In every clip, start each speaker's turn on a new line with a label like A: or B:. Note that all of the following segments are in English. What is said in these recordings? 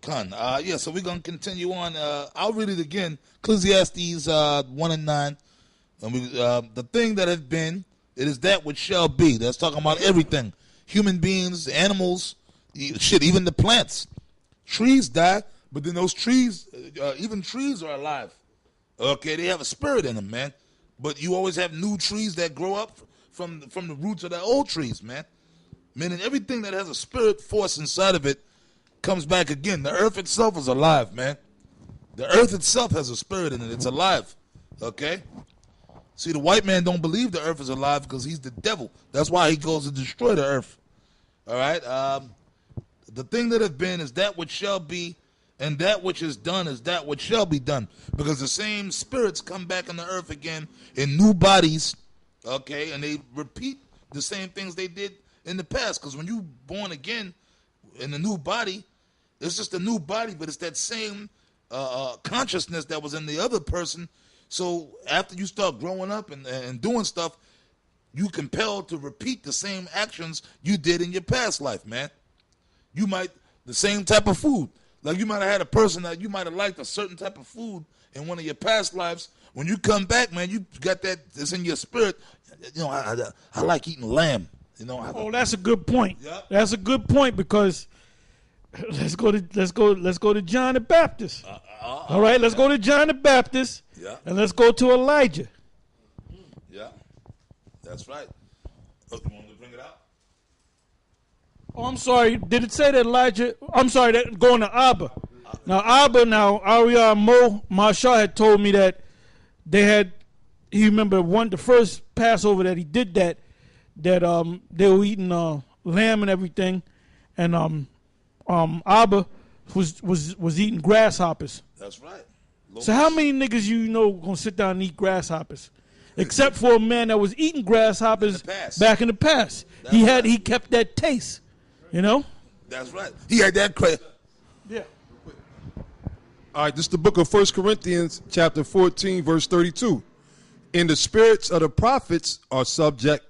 A: Yeah, so we're going to continue on. I'll read it again. Ecclesiastes 1 and 9. And the thing that has been, it is that which shall be. That's talking about everything. Human beings, animals, shit, even the plants. Trees die, but then those trees, even trees are alive. Okay, they have a spirit in them, man. But you always have new trees that grow up from the roots of the old trees, man. Meaning everything that has a spirit force inside of it comes back again. The earth itself is alive, man. The earth itself has a spirit in it. It's alive. Okay? See, the white man don't believe the earth is alive because he's the devil. That's why he goes to destroy the earth. All right? The thing that has been is that which shall be, and that which is done is that which shall be done. Because the same spirits come back in the earth again in new bodies, okay? And they repeat the same things they did in the past. Because when you born again in a new body, it's just a new body, but it's that same consciousness that was in the other person. So after you start growing up and doing stuff, you compelled to repeat the same actions you did in your past life, man. You might, the same type of food. Like you might have had a person that you might have liked a certain type of food in one of your past lives. When you come back, man, you got that, it's in your spirit. You know, I like eating lamb. You know.
B: That's a good point.
A: Yeah.
B: That's a good point because let's go to John the Baptist. All right, let's go to John the Baptist.
A: Yeah.
B: And let's go to Elijah.
A: Yeah. That's right. Oh, you want me to bring it out?
B: Oh, I'm sorry. Did it say that Elijah? I'm sorry. That going to Abba. Now Ariel Mo Marshall had told me that they had. He remember the first Passover that he did that they were eating lamb and everything, and Abba was eating grasshoppers.
A: That's right.
B: So how many niggas you know gonna sit down and eat grasshoppers? Except for a man that was eating grasshoppers back in the past. He kept that taste. You know?
A: That's right. He had that credit.
B: Yeah.
C: All right, this is the book of 1 Corinthians, chapter 14, verse 32. And the spirits of the prophets are subject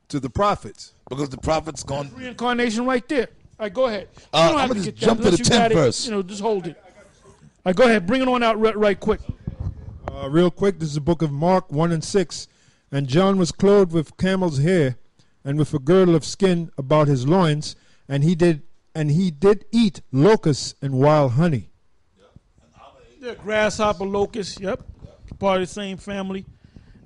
C: to the prophets.
A: Because the prophet's gone.
B: Reincarnation right there. All right, go ahead.
A: I'm going to just jump to the 10th verse.
B: Just hold it. All right, go ahead. Bring it on out right quick.
D: Real quick, this is the book of Mark 1 and 6. And John was clothed with camel's hair and with a girdle of skin about his loins, and he did eat locusts and wild honey.
B: Yeah, grasshopper, locust, yep. Part of the same family.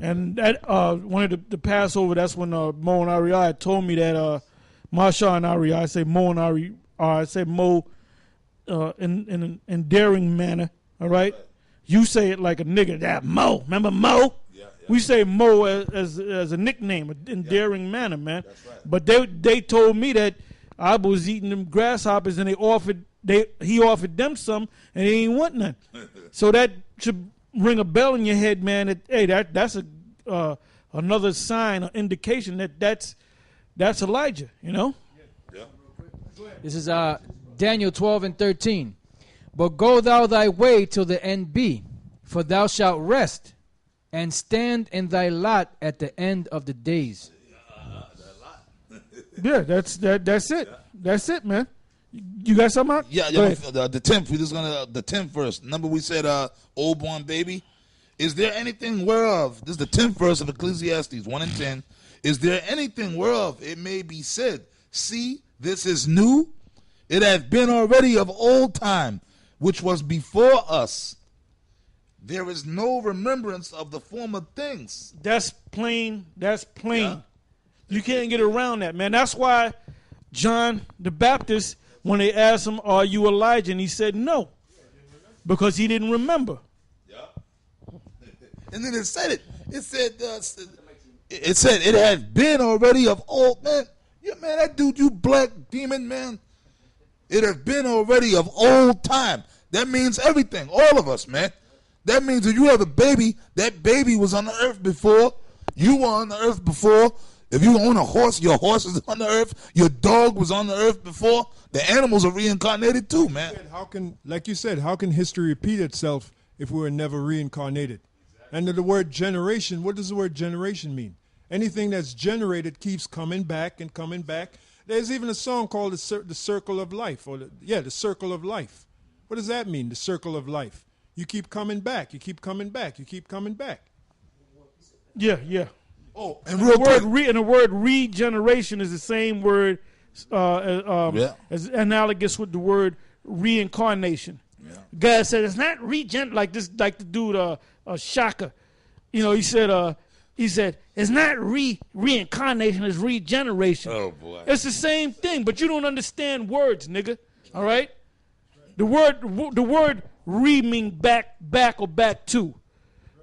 B: And that one of the Passover, that's when Mo and Ariel had told me that Marsha and Ariel, I say Mo and Ariel, I say Mo in an endearing manner, all right? You say it like a nigga, that Mo. Remember Mo? Yeah. We say Mo as a nickname, an endearing manner, man. Right. But they told me that I was eating them grasshoppers and he offered them some and they ain't want none. So that should ring a bell in your head, man. That's another sign or indication that's Elijah, you know?
A: Yeah.
E: This is Daniel 12 and 13. But go thou thy way till the end be, for thou shalt rest and stand in thy lot at the end of the days.
B: Yeah, that's it. Yeah. That's it, man. You got something out?
A: Yeah. The 10th. We're just gonna the 10th verse. Remember we said old born baby. Is there anything whereof, this is the 10th verse of Ecclesiastes 1 and 10. Is there anything whereof it may be said, see, this is new? It hath been already of old time, which was before us. There is no remembrance of the former things.
B: That's plain. Yeah. You can't get around that, man. That's why John the Baptist, when they asked him, are you Elijah? And he said no, because he didn't remember.
A: Yeah. And then it said it. It said it had been already of old, man. Yeah, man, that dude, you black demon, man. It has been already of old time. That means everything. All of us, man. That means if you have a baby, that baby was on the earth before. You were on the earth before. If you own a horse, your horse is on the earth. Your dog was on the earth before. The animals are reincarnated too, man.
D: How can, like you said, how can history repeat itself if we were never reincarnated? Exactly. And the word generation, what does the word generation mean? Anything that's generated keeps coming back and coming back. There's even a song called the Circle of Life, the Circle of Life. What does that mean, the circle of life? You keep coming back. You keep coming back. You keep coming back.
B: Yeah, yeah.
A: Oh, and real quick.
B: The word regeneration is the same word as analogous with the word reincarnation. Yeah. God said it's not like the dude Shaka. You know, he said it's not reincarnation, it's regeneration.
A: Oh boy.
B: It's the same thing, but you don't understand words, nigga. All right? The word re mean back or back to.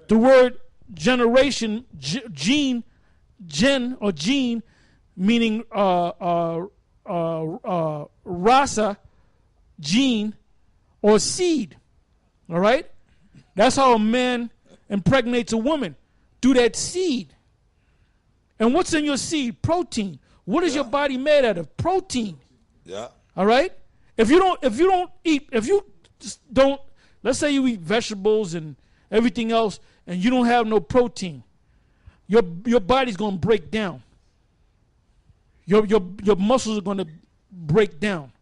B: The word generation, gene meaning rasa, gene, or seed. All right? That's how a man impregnates a woman, through that seed. And what's in your seed? Protein. What is your body made out of? Protein.
A: Yeah.
B: All right? If you don't, let's say you eat vegetables and everything else and you don't have no protein, your body's going to break down. Your muscles are going to break down.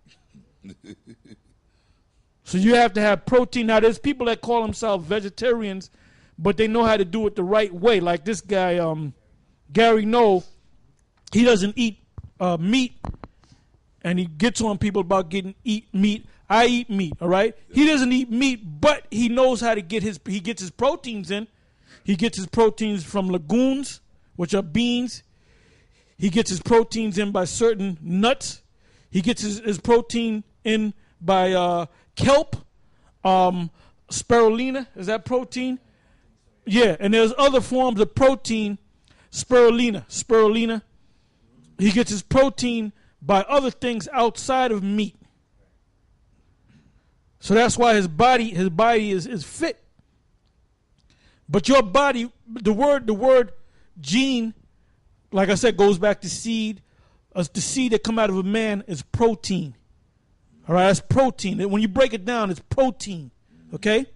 B: So you have to have protein. Now there's people that call themselves vegetarians, but they know how to do it the right way. Like this guy, Gary Noel, he doesn't eat meat, and he gets on people about eat meat. I eat meat, all right? He doesn't eat meat, but he knows how to he gets his proteins in. He gets his proteins from legumes, which are beans. He gets his proteins in by certain nuts. He gets his protein in by kelp, spirulina. Is that protein? Yeah, and there's other forms of protein, spirulina. He gets his protein by other things outside of meat. So that's why his body is fit. But your body, the word gene, like I said, goes back to seed. The seed that come out of a man is protein. All right, that's protein. When you break it down, it's protein. Okay?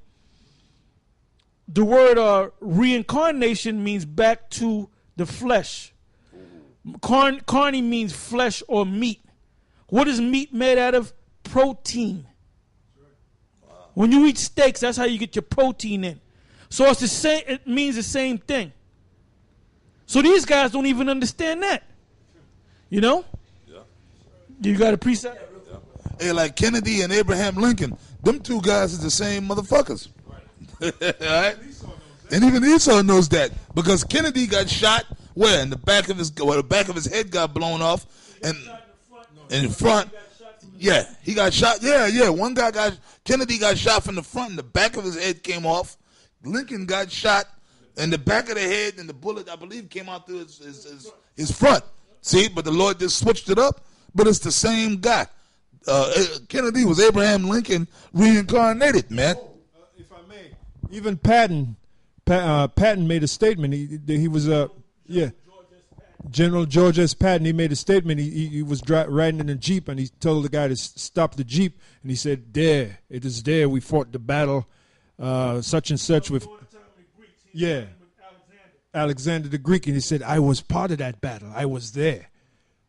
B: The word reincarnation means back to the flesh. Carne means flesh or meat. What is meat made out of? Protein. When you eat steaks, that's how you get your protein in. So it's the same. It means the same thing. So these guys don't even understand that. You know? Yeah. You got a precept?
A: Yeah. Hey, like Kennedy and Abraham Lincoln, them two guys is the same motherfuckers. Right? And even Esau knows that because Kennedy got shot where in the back of his head got blown off, and in front. Yeah, he got shot. Yeah. Kennedy got shot from the front, and the back of his head came off. Lincoln got shot in the back of the head, and the bullet, I believe, came out through his front. See, but the Lord just switched it up. But it's the same guy. Kennedy was Abraham Lincoln reincarnated, man.
D: If I may, even Patton made a statement. He was General George S. Patton. He made a statement. He was riding in a Jeep, and he told the guy to stop the Jeep, and he said, "There, it is there. We fought the battle, such and such with." Yeah. Alexander the Greek, and he said, "I was part of that battle. I was there."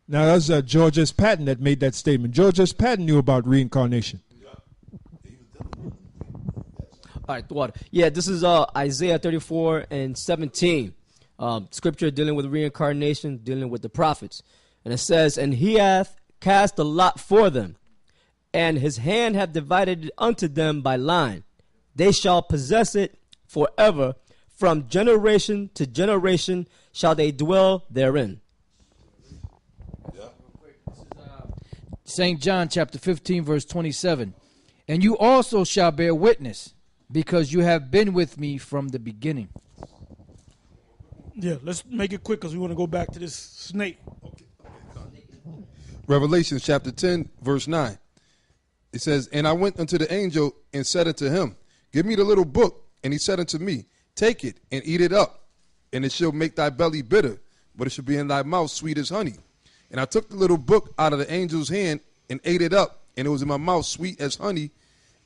D: Now, that was George S. Patton that made that statement. George S. Patton knew about reincarnation.
F: All right, the water. Yeah, this is Isaiah 34 and 17. Scripture dealing with reincarnation, dealing with the prophets. And it says, "And he hath cast a lot for them, and his hand hath divided it unto them by line. They shall possess it forever. From generation to generation shall they dwell therein."
E: St. John chapter 15, verse 27. "And you also shall bear witness, because you have been with me from the beginning."
B: Yeah, let's make it quick because we want to go back to this snake.
C: Revelation chapter 10, verse 9. It says, "And I went unto the angel and said unto him, Give me the little book. And he said unto me, Take it and eat it up, and it shall make thy belly bitter, but it shall be in thy mouth sweet as honey. And I took the little book out of the angel's hand and ate it up, and it was in my mouth sweet as honey.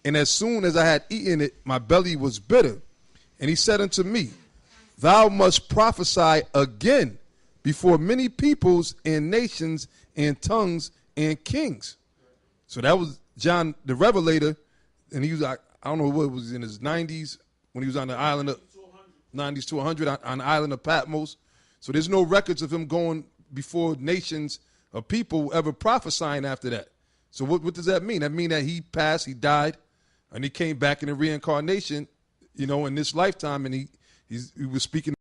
C: And as soon as I had eaten it, my belly was bitter. And he said unto me, Thou must prophesy again before many peoples and nations and tongues and kings." So that was John the Revelator and he was, I don't know what it was in his 90s when he was on the island of 90s to 100 on the island of Patmos. So there's no records of him going before nations of people ever prophesying after that. So what does that mean? That mean that he passed, he died, and he came back in the reincarnation, in this lifetime, and he was speaking